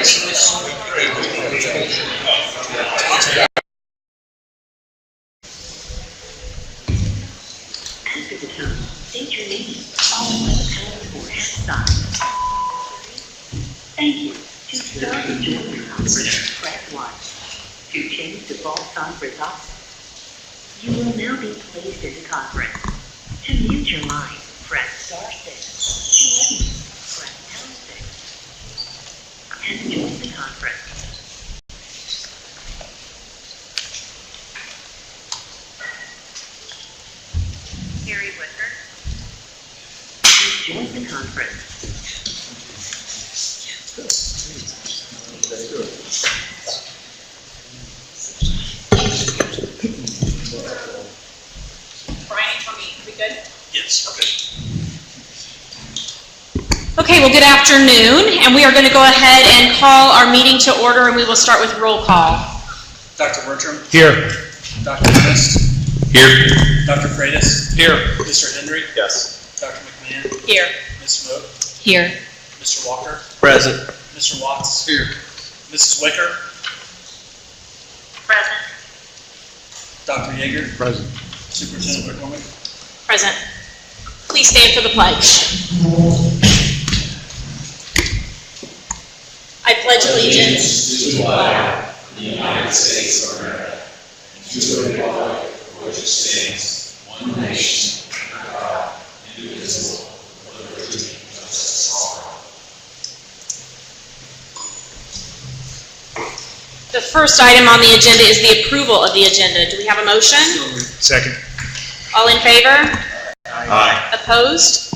After the tone, state your name, followed by the pound or sign. Thank you. To start and join the conference, press 1. To change default sound results, you will now be placed in the conference. To mute your line, press star 6. To leave, press pound 6. And join the conference. Harry Wicker. Please join the conference. Brian, for me, are we good? Yes, okay. Okay, well, good afternoon, and we are going to go ahead and call our meeting to order, and we will start with roll call. Dr. Bertram? Here. Dr. List? Here. Dr. Freitas? Here. Mr. Henry? Yes. Dr. McMahon? Here. Ms. Moak? Here. Mr. Walker? Present. Mr. Watts? Here. Mrs. Wicker? Present. Dr. Yeager? Present. Superintendent McCormick? Present. Please stand for the pledge. I pledge allegiance to the flag of the United States of America, and to the republic for which it stands, one nation, under God, indivisible, with liberty and justice for all. The first item on the agenda is the approval of the agenda. Do we have a motion? Second. All in favor? Aye. Opposed?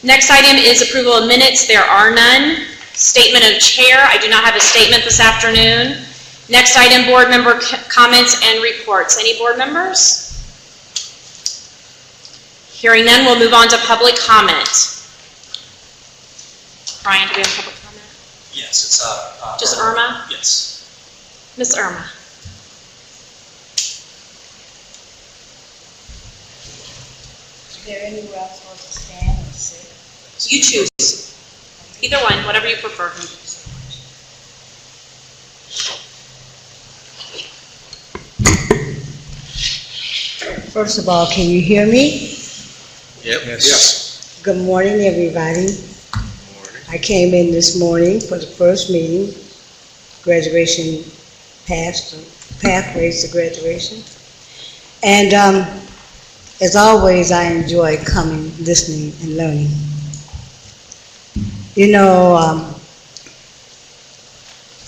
Next item is approval of minutes. There are none. Statement of chair. I do not have a statement this afternoon. Next item, board member comments and reports. Any board members? Hearing none, we'll move on to public comment. Brian, do we have public comment? Yes, it's Just Irma? Yes. Miss Irma. Is there anywhere I'm supposed to stand or sit? You choose. Either one, whatever you prefer. First of all, can you hear me? Yep. Yes. Good morning, everybody. Morning. I came in this morning for the first meeting, graduation pathways to graduation. And as always, I enjoy coming, listening, and learning. You know,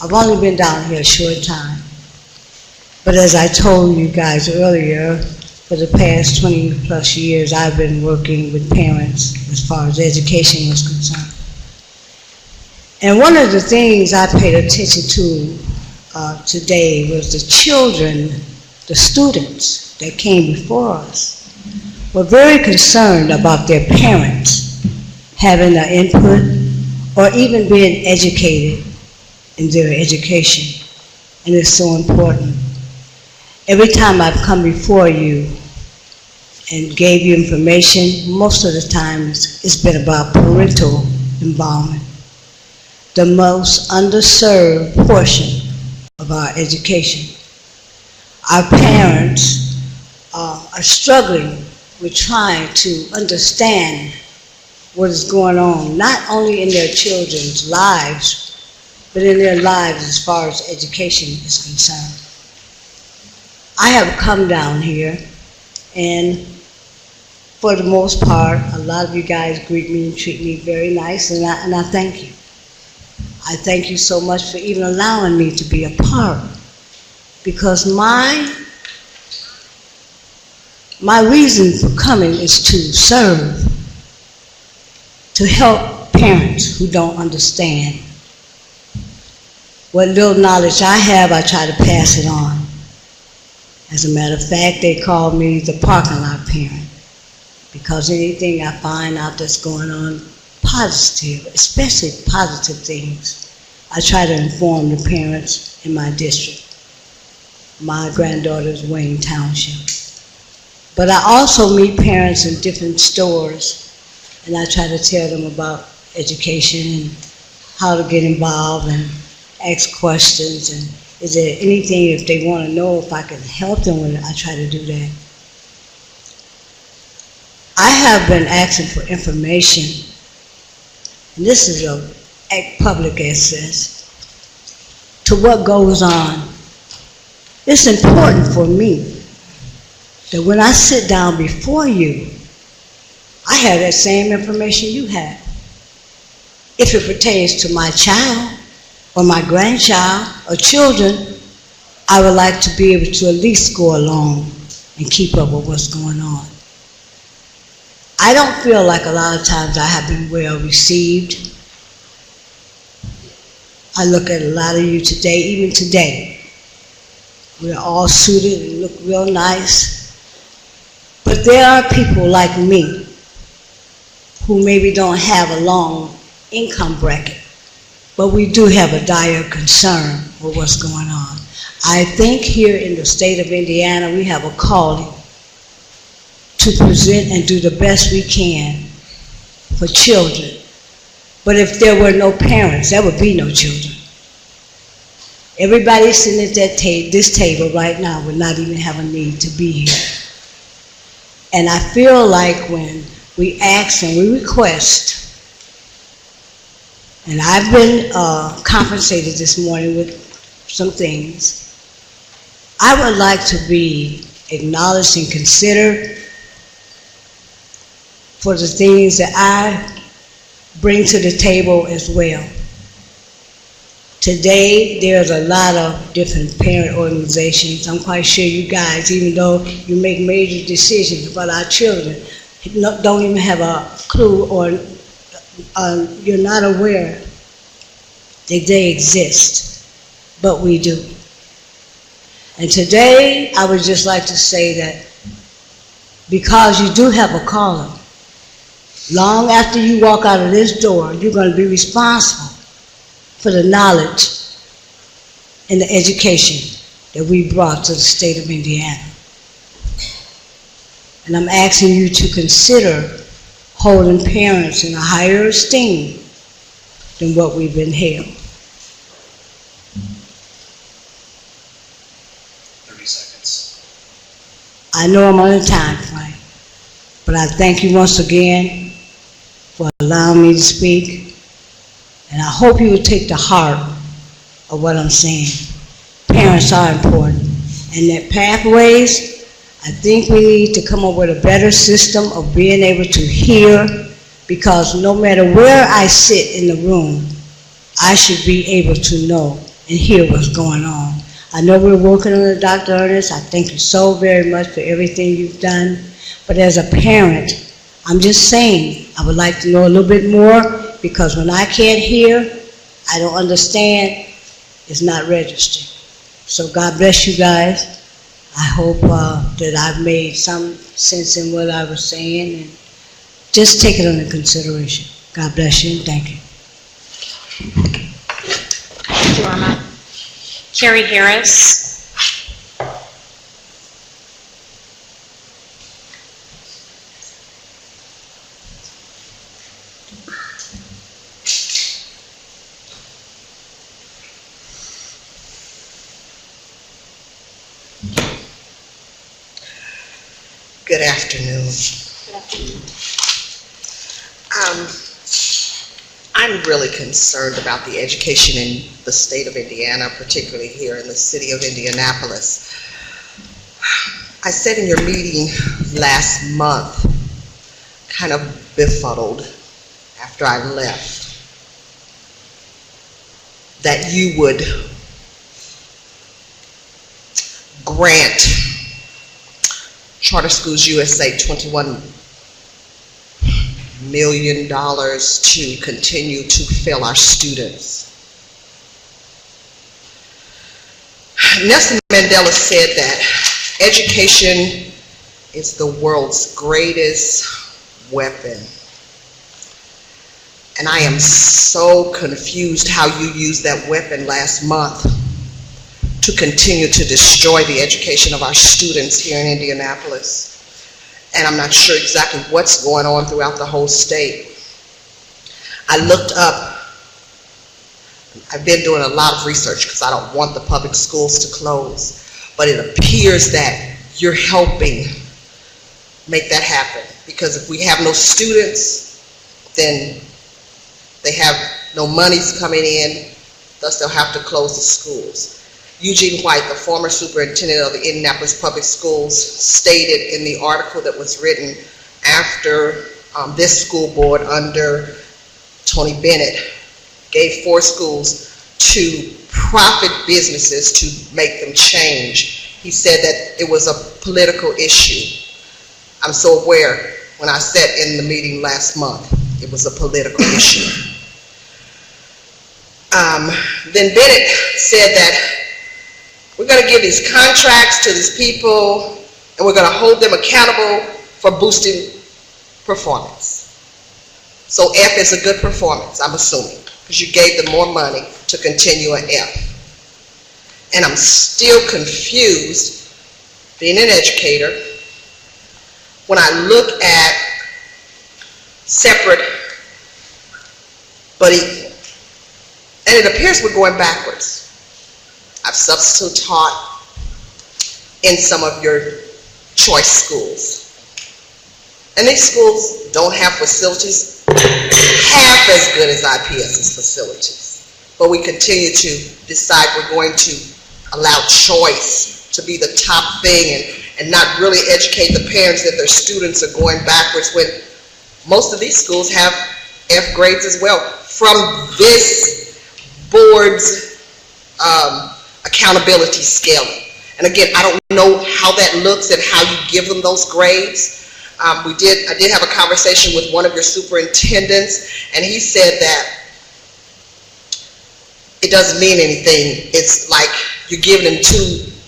I've only been down here a short time, but as I told you guys earlier, for the past 20 plus years, I've been working with parents as far as education was concerned. And one of the things I paid attention to today was the children, the students that came before us, were very concerned about their parents having an input or even being educated in their education. And it's so important. Every time I've come before you and gave you information, most of the time it's been about parental involvement, the most underserved portion of our education. Our parents are struggling with trying to understand what is going on, not only in their children's lives, but in their lives as far as education is concerned. I have come down here, and for the most part, a lot of you guys greet me and treat me very nice, and I thank you. I thank you so much for even allowing me to be a part, because my reason for coming is to serve, to help parents who don't understand. What little knowledge I have, I try to pass it on. As a matter of fact, they call me the parking lot parent, because anything I find out that's going on positive, especially positive things, I try to inform the parents in my district. My granddaughter's Wayne Township. But I also meet parents in different stores, and I try to tell them about education and how to get involved and ask questions, and is there anything, if they want to know if I can help them with it, I try to do that. I have been asking for information, and this is a public access, to what goes on. It's important for me that when I sit down before you, I have that same information you have. If it pertains to my child or my grandchild or children, I would like to be able to at least go along and keep up with what's going on. I don't feel like a lot of times I have been well received. I look at a lot of you today, even today. We're all suited and look real nice. But there are people like me who maybe don't have a long income bracket, but we do have a dire concern with what's going on. I think here in the state of Indiana, we have a calling to present and do the best we can for children. But if there were no parents, there would be no children. Everybody sitting at this table right now would not even have a need to be here. And I feel like when we ask and we request, and I've been compensated this morning with some things, I would like to be acknowledged and considered for the things that I bring to the table as well. Today, there's a lot of different parent organizations. I'm quite sure you guys, even though you make major decisions about our children, don't even have a clue, or you're not aware that they exist, but we do. And today, I would just like to say that because you do have a calling, long after you walk out of this door, you're going to be responsible for the knowledge and the education that we brought to the state of Indiana. And I'm asking you to consider holding parents in a higher esteem than what we've been held. 30 seconds. I know I'm on a time frame, but I thank you once again for allowing me to speak. And I hope you will take to heart of what I'm saying. Parents are important. And that pathways, I think we need to come up with a better system of being able to hear, because no matter where I sit in the room, I should be able to know and hear what's going on. I know we're working on it, Dr. Ernest. I thank you so very much for everything you've done. But as a parent, I'm just saying, I would like to know a little bit more, because when I can't hear, I don't understand, it's not registered. So God bless you guys. I hope that I've made some sense in what I was saying, and just take it under consideration. God bless you and thank you. Thank you, Irma. Carrie Harris. Good afternoon. I'm really concerned about the education in the state of Indiana, particularly here in the city of Indianapolis. I said in your meeting last month, kind of befuddled after I left, that you would grant Charter Schools USA $21 million to continue to fail our students. Nelson Mandela said that education is the world's greatest weapon. And I am so confused how you used that weapon last month to continue to destroy the education of our students here in Indianapolis. And I'm not sure exactly what's going on throughout the whole state. I looked up I've been doing a lot of research because I don't want the public schools to close, but it appears that you're helping make that happen. Because if we have no students, then they have no monies coming in, thus they'll have to close the schools. Eugene White, the former superintendent of the Indianapolis Public Schools, stated in the article that was written after this school board under Tony Bennett gave 4 schools to profit businesses to make them change. He said that it was a political issue. I'm so aware when I sat in the meeting last month, it was a political issue. Then Bennett said that we're going to give these contracts to these people and we're going to hold them accountable for boosting performance. So F is a good performance, I'm assuming, because you gave them more money to continue an F. And I'm still confused, being an educator, when I look at separate but equal. And it appears we're going backwards. I've substitute taught in some of your choice schools. And these schools don't have facilities half as good as IPS's facilities. But we continue to decide we're going to allow choice to be the top thing and not really educate the parents that their students are going backwards when most of these schools have F grades as well from this board's accountability scaling. And again, I don't know how that looks and how you give them those grades. I did have a conversation with one of your superintendents, and he said that it doesn't mean anything. It's like you're giving them to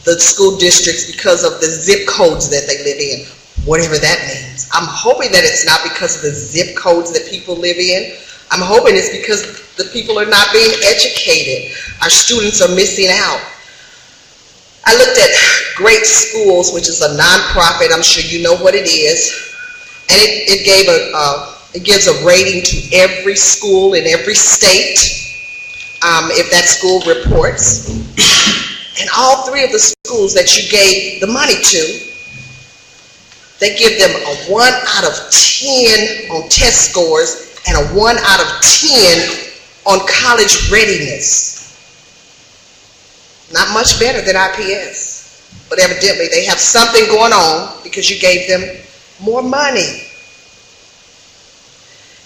the school districts because of the zip codes that they live in, whatever that means. I'm hoping that it's not because of the zip codes that people live in. I'm hoping it's because the people are not being educated. Our students are missing out. I looked at Great Schools, which is a nonprofit. I'm sure you know what it is. And it gives a rating to every school in every state if that school reports. And all 3 of the schools that you gave the money to, they give them a 1 out of 10 on test scores and a 1 out of 10 on college readiness. Not much better than IPS, but evidently they have something going on because you gave them more money.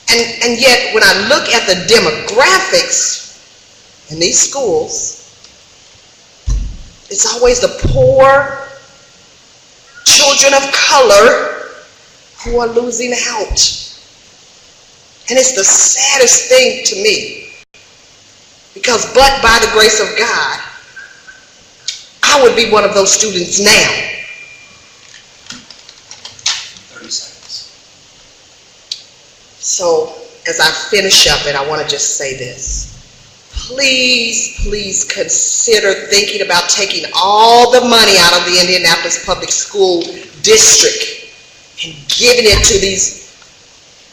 And yet, when I look at the demographics in these schools, it's always the poor children of color who are losing out. And it's the saddest thing to me, because but by the grace of God, I would be one of those students now. 30 seconds. So as I finish up, and I want to just say this, please, please consider thinking about taking all the money out of the Indianapolis Public School District and giving it to these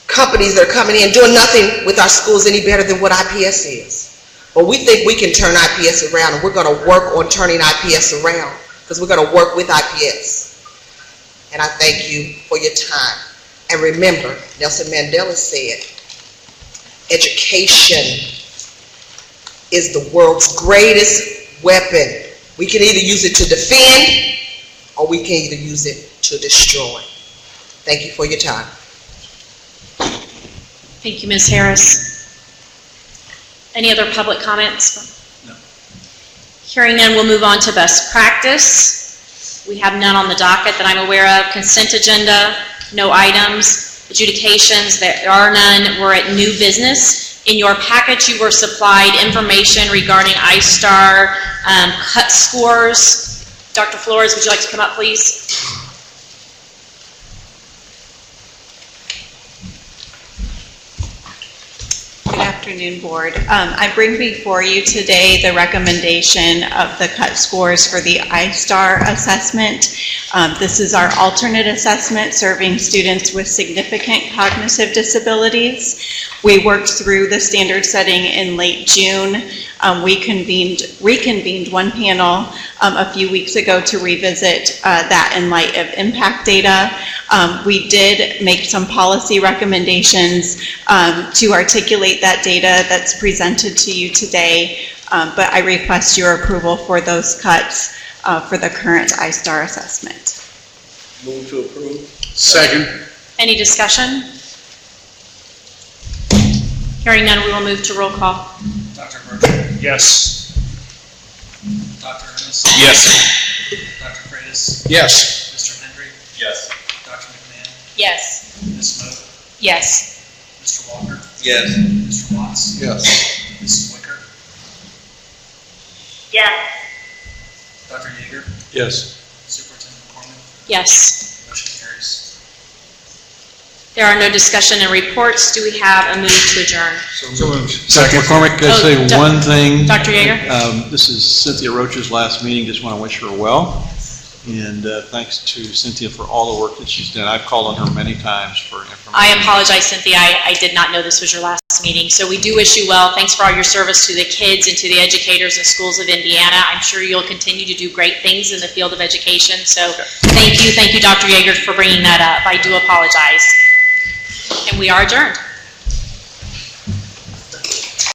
companies that are coming in, doing nothing with our schools any better than what IPS is. But we think we can turn IPS around, and we're going to work on turning IPS around because we're going to work with IPS. And I thank you for your time. And remember, Nelson Mandela said, education is the world's greatest weapon. We can either use it to defend or we can either use it to destroy. Thank you for your time. Thank you, Ms. Harris. Any other public comments? No. Hearing none, we'll move on to best practice. We have none on the docket that I'm aware of. Consent agenda, no items. Adjudications, there are none. We're at new business. In your package, you were supplied information regarding iStar cut scores. Dr. Flores, would you like to come up, please? Good afternoon, Board. I bring before you today the recommendation of the cut scores for the I-STAR assessment. This is our alternate assessment serving students with significant cognitive disabilities. We worked through the standard setting in late June. We reconvened one panel a few weeks ago to revisit that in light of impact data. We did make some policy recommendations to articulate that data that's presented to you today, but I request your approval for those cuts for the current I-STAR assessment. Move to approve. Second. Any discussion? Hearing none, we will move to roll call. Dr. Berger? Yes. Dr. Ernest? Yes. Dr. Freitas? Yes. Mr. Hendry? Yes. Dr. McMahon? Yes. Ms. Moak? Yes. Mr. Walker? Yes. Mr. Watts? Yes. Ms. Wicker? Yes. Dr. Yeager? Yes. Superintendent McCormick? Yes. Motion carries. There are no discussion and reports. Do we have a move to adjourn? So moved. Dr. McCormick, can I Oh, say one thing? Dr. Yeager? This is Cynthia Roach's last meeting. Just want to wish her well. And thanks to Cynthia for all the work that she's done. I've called on her many times for information. I apologize, Cynthia. I did not know this was your last meeting. So we do wish you well. Thanks for all your service to the kids and to the educators and schools of Indiana. I'm sure you'll continue to do great things in the field of education. So thank you, Dr. Yeager, for bringing that up. I do apologize. And we are adjourned.